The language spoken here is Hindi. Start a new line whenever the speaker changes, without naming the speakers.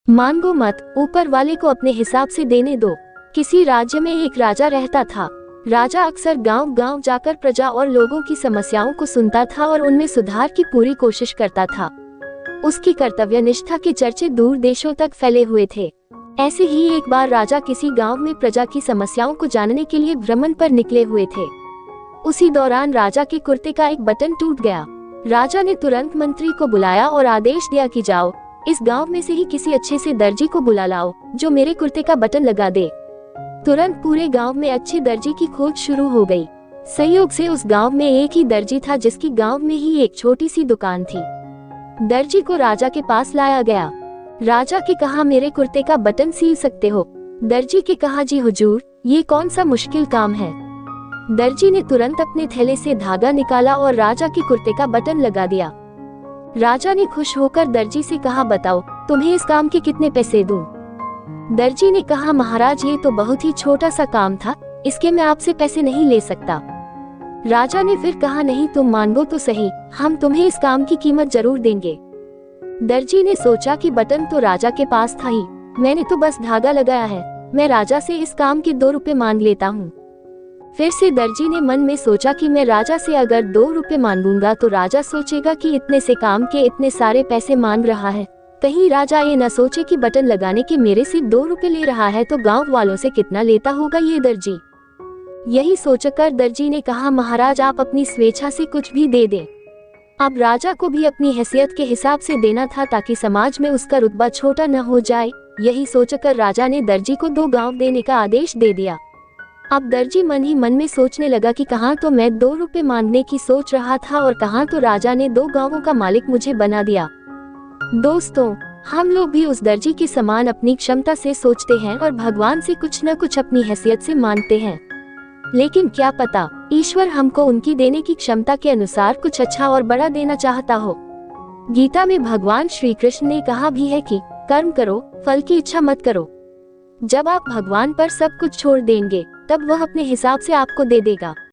मांगो मत, ऊपर वाले को अपने हिसाब से देने दो। किसी राज्य में एक राजा रहता था। राजा अक्सर गांव गांव जाकर प्रजा और लोगों की समस्याओं को सुनता था और उनमें सुधार की पूरी कोशिश करता था। उसकी कर्तव्य निष्ठा के चर्चे दूर देशों तक फैले हुए थे। ऐसे ही एक बार राजा किसी गांव में प्रजा की समस्याओं को जानने के लिए भ्रमण पर निकले हुए थे। उसी दौरान राजा के कुर्ते का एक बटन टूट गया। राजा ने तुरंत मंत्री को बुलाया और आदेश दिया कि जाओ, इस गांव में से ही किसी अच्छे से दर्जी को बुला लाओ जो मेरे कुर्ते का बटन लगा दे। तुरंत पूरे गांव में अच्छे दर्जी की खोज शुरू हो गई। संयोग से उस गांव में एक ही दर्जी था जिसकी गांव में ही एक छोटी सी दुकान थी। दर्जी को राजा के पास लाया गया। राजा के कहा, मेरे कुर्ते का बटन सिल सकते हो? दर्जी के कहा, जी हुजूर, ये कौन सा मुश्किल काम है। दर्जी ने तुरंत अपने थैले से धागा निकाला और राजा के कुर्ते का बटन लगा दिया। राजा ने खुश होकर दर्जी से कहा, बताओ तुम्हें इस काम के कितने पैसे दूं? दर्जी ने कहा, महाराज ये तो बहुत ही छोटा सा काम था, इसके मैं आपसे पैसे नहीं ले सकता। राजा ने फिर कहा, नहीं तुम मांगो तो सही, हम तुम्हें इस काम की कीमत जरूर देंगे। दर्जी ने सोचा कि बटन तो राजा के पास था ही, मैंने तो बस धागा लगाया है, मैं राजा से इस काम के 2 रुपए मांग लेता हूँ। फिर से दर्जी ने मन में सोचा कि मैं राजा से अगर 2 रुपए मांगूंगा तो राजा सोचेगा कि इतने से काम के इतने सारे पैसे मांग रहा है। कहीं राजा ये न सोचे कि बटन लगाने के मेरे से 2 रुपए ले रहा है तो गांव वालों से कितना लेता होगा ये दर्जी। यही सोचकर दर्जी ने कहा, महाराज आप अपनी स्वेच्छा से कुछ भी दे दें। अब राजा को भी अपनी हैसियत के हिसाब से देना था ताकि समाज में उसका रुतबा छोटा न हो जाए। यही सोचकर राजा ने दर्जी को 2 गांव देने का आदेश दे दिया। अब दर्जी मन ही मन में सोचने लगा कि कहाँ तो मैं 2 रुपए मांगने की सोच रहा था और कहाँ तो राजा ने 2 गांवों का मालिक मुझे बना दिया। दोस्तों, हम लोग भी उस दर्जी के समान अपनी क्षमता से सोचते हैं और भगवान से कुछ न कुछ अपनी हैसियत से मांगते हैं, लेकिन क्या पता ईश्वर हमको उनकी देने की क्षमता के अनुसार कुछ अच्छा और बड़ा देना चाहता हो। गीता में भगवान श्री कृष्ण ने कहा भी है कि कर्म करो, फल की इच्छा मत करो। जब आप भगवान पर सब कुछ छोड़ देंगे तब वह अपने हिसाब से आपको दे देगा।